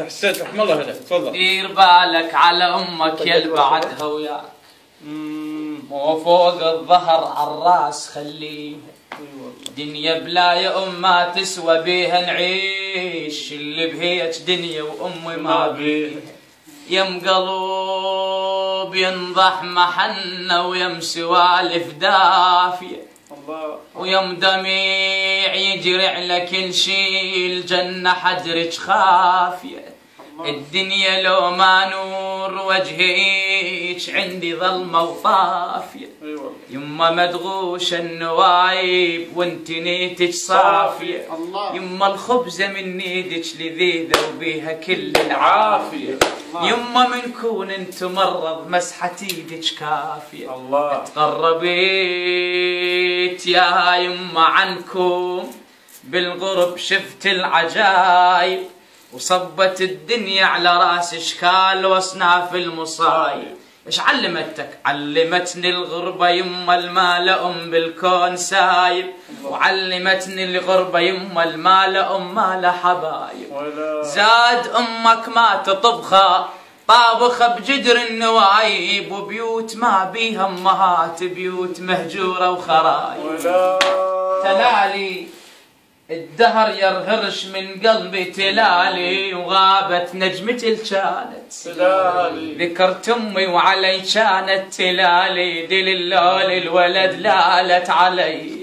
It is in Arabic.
حسيت رحم الله هذا. تفضل. دير بالك على امك يا بعدها وياك، مو فوق الظهر عالراس خليها، دنيا بلا يا ام ما تسوى بيها نعيش، اللي بهيج دنيا وامي ما بيها. يم قلوب ينضح محنة ويم سوالف دافية، ويم دميع يجري على كل شي، الجنة حجرك خافية. الدنيا لو ما نور وجهيك عندي ظلمة وطافية. يما مدغوشة النوايب وانت نيتك صافية، يما الخبزة من ايدك لذيذة وبيها كل العافية. يما من كون انت مرض مسحة ايدك كافية. تقربيت يا يما عنكم بالغرب شفت العجايب، وصبت الدنيا على راس اشكال واصناف المصايب. ايش علمتك؟ علمتني الغربة يما المال ام بالكون سايب، وعلمتني الغربة يما المال ام مال حبايب. زاد امك ما تطبخها طابخة بجدر النوايب، وبيوت ما بيها امهات بيوت مهجورة وخرايب. تلالي الدهر يرهرش من قلبي تلالي، وغابت نجمتي الكانت ذكرت امي وعلي كانت تلالي، دل اللول الولد لالت علي.